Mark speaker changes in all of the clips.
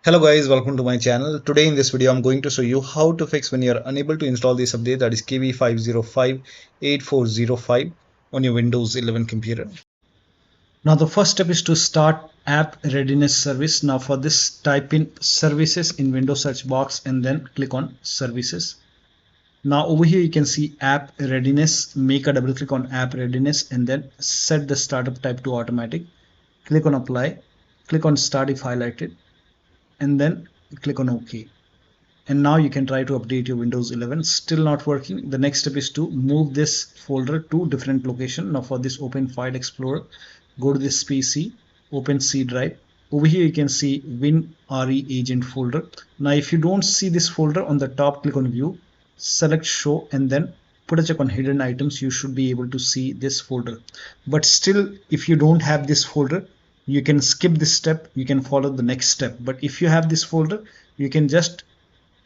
Speaker 1: Hello guys, welcome to my channel. Today in this video I'm going to show you how to fix when you're unable to install this update, that is KB5058405 on your Windows 11 computer. Now the first step is to start App Readiness service. Now for this, type in services in Windows search box and then click on services. Now over here you can see App Readiness. Make a double click on App Readiness and then set the startup type to automatic. Click on apply, click on start if highlighted, and then click on OK. And now you can try to update your Windows 11. Still not working. The next step is to move this folder to different location. Now for this, open File Explorer, go to this PC, open C drive. Over here you can see WinREAgent folder. Now if you don't see this folder on the top, click on View, select Show, and then put a check on Hidden Items. You should be able to see this folder. But still, if you don't have this folder, you can skip this step, you can follow the next step. But if you have this folder, you can just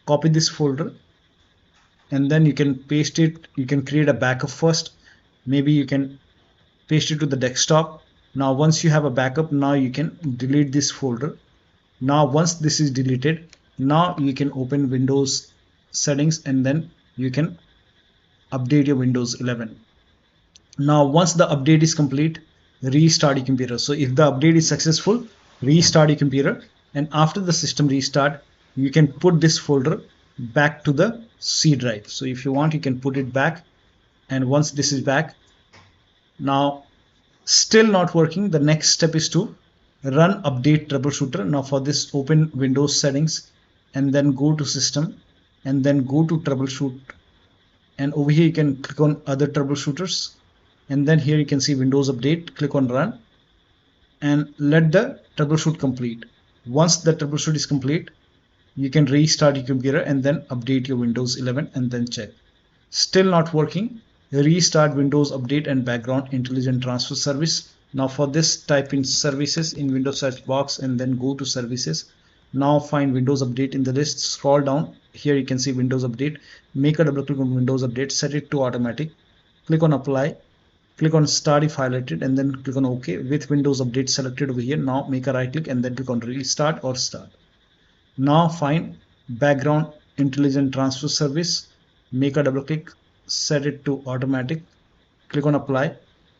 Speaker 1: copy this folder and then you can paste it. You can create a backup first. Maybe you can paste it to the desktop. Now once you have a backup, now you can delete this folder. Now once this is deleted, now you can open Windows settings and then you can update your Windows 11. Now once the update is complete, restart your computer. So if the update is successful, restart your computer, and after the system restart, you can put this folder back to the C drive. So if you want, you can put it back, and once this is back, now still not working, the next step is to run update troubleshooter. Now for this, open Windows settings and then go to system and then go to troubleshoot, and over here you can click on other troubleshooters. And then here you can see Windows Update, click on Run and let the troubleshoot complete. Once the troubleshoot is complete, you can restart your computer and then update your Windows 11 and then check. Still not working, restart Windows Update and Background Intelligent Transfer Service. Now for this, type in services in Windows search box and then go to services. Now find Windows Update in the list, scroll down, here you can see Windows Update. Make a double click on Windows Update, set it to automatic, click on apply, click on start if highlighted, and then click on OK. With Windows Update selected over here, now make a right click and then click on restart or start. Now find Background Intelligent Transfer Service, make a double click, set it to automatic, click on apply,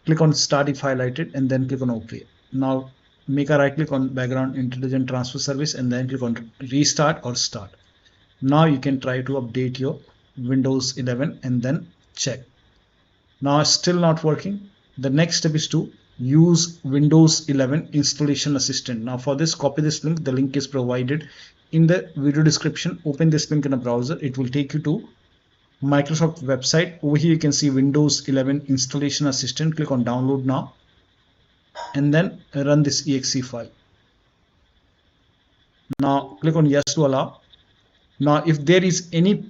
Speaker 1: click on start if highlighted, and then click on OK. Now make a right click on Background Intelligent Transfer Service and then click on restart or start. Now you can try to update your Windows 11 and then check. Now still not working. The next step is to use Windows 11 Installation Assistant. Now for this, copy this link. The link is provided in the video description. Open this link in a browser. It will take you to Microsoft website. Over here you can see Windows 11 Installation Assistant. Click on download now and then run this exe file. Now click on yes to allow. Now if there is any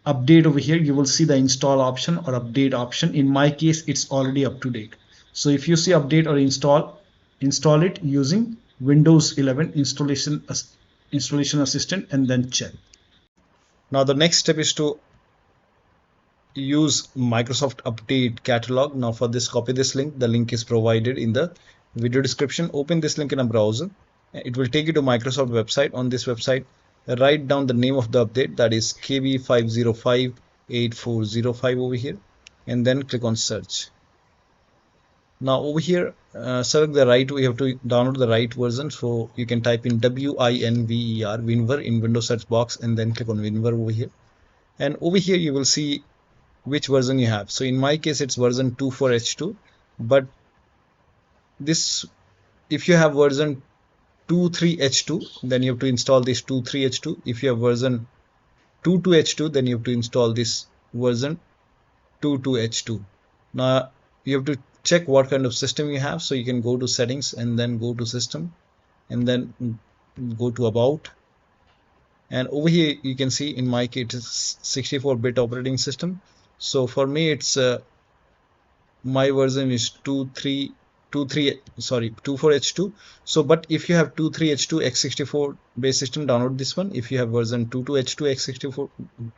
Speaker 1: update over here, you will see the install option or update option. In my case, it's already up to date. So if you see update or install it using Windows 11 installation assistant and then check. Now the next step is to use Microsoft Update Catalog. Now for this, copy this link. The link is provided in the video description. Open this link in a browser. It will take you to Microsoft website. On this website, write down the name of the update, that is KB5058405 over here, and then click on search. Now over here, select the right, we have to download the right version, so you can type in WinVer in Windows search box and then click on WinVer over here, and over here you will see which version you have. So in my case it's version 24H2, but this, if you have version 23H2, then you have to install this 23H2. If you have version 22H2, then you have to install this version 22H2. Now you have to check what kind of system you have, so you can go to settings and then go to system and then go to about, and over here you can see in my case it's 64-bit operating system. So for me it's my version is 24H2. So but if you have 23H2 x64 base system, download this one. If you have version 22H2 x64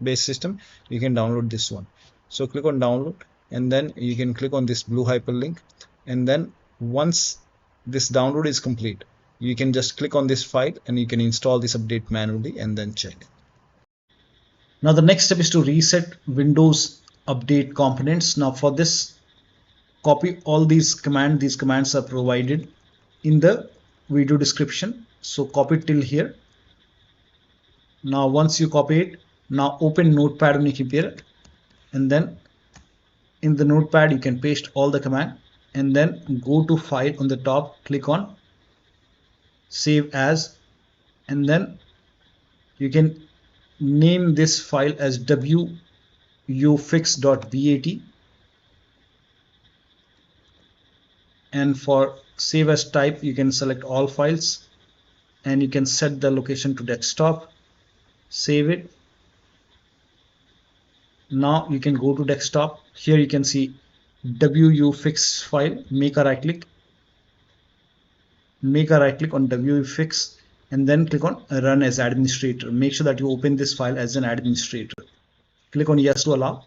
Speaker 1: base system, you can download this one. So click on download and then you can click on this blue hyperlink, and then once this download is complete, you can just click on this file and you can install this update manually and then check. Now the next step is to reset Windows update components. Now for this, copy all these commands. These commands are provided in the video description. So copy it till here. Now once you copy it, now open Notepad on your computer, and then in the Notepad you can paste all the command, and then go to file on the top, click on save as, and then you can name this file as wuauserv.bat, and for save as type you can select all files and you can set the location to desktop, save it. Now you can go to desktop. Here you can see wuauserv file, make a right click on wuauserv and then click on run as administrator. Make sure that you open this file as an administrator. Click on yes to allow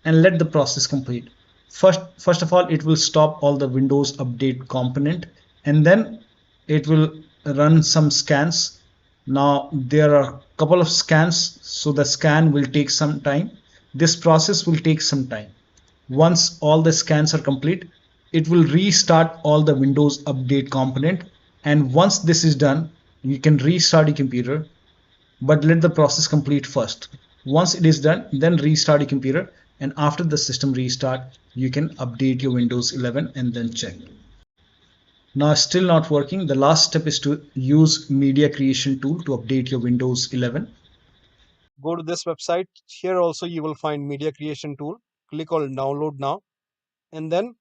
Speaker 1: and let the process complete. First of all, it will stop all the Windows update component, and then it will run some scans. Now there are a couple of scans, so the scan will take some time. This process will take some time. Once all the scans are complete, it will restart all the Windows update component, and once this is done, you can restart your computer, but let the process complete first. Once it is done, then restart your computer, and after the system restart, you can update your Windows 11 and then check. Now still not working. The last step is to use media creation tool to update your Windows 11.
Speaker 2: Go to this website. Here also you will find media creation tool. Click on download now and then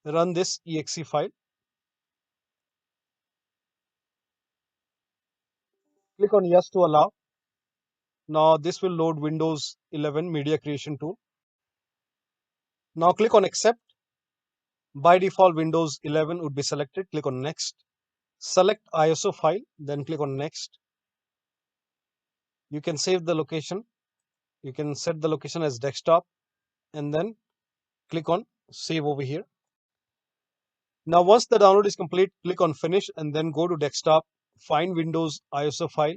Speaker 2: run this exe file. Click on yes to allow. Now this will load Windows 11 media creation tool. Now click on accept. By default Windows 11 would be selected. Click on next. Select ISO file, then click on next. You can save the location. You can set the location as desktop and then click on save over here. Now once the download is complete, click on finish and then go to desktop, find Windows ISO file,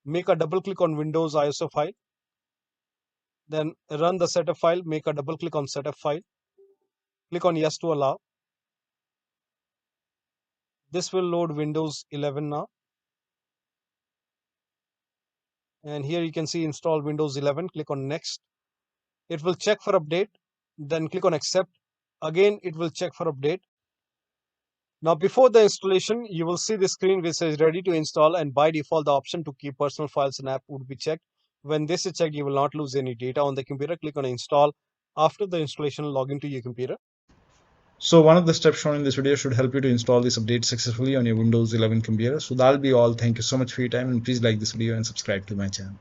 Speaker 2: make a double click on Windows ISO file, then run the setup file, make a double click on setup file, click on yes to allow. This will load Windows 11 now. And here you can see install Windows 11, click on next. It will check for update, then click on accept. Again, it will check for update. Now before the installation, you will see the screen which says ready to install, and by default the option to keep personal files and app would be checked. When this is checked, you will not lose any data on the computer. Click on install. After the installation, log into your computer.
Speaker 1: So one of the steps shown in this video should help you to install this update successfully on your Windows 11 computer. So that'll be all. Thank you so much for your time, and please like this video and subscribe to my channel.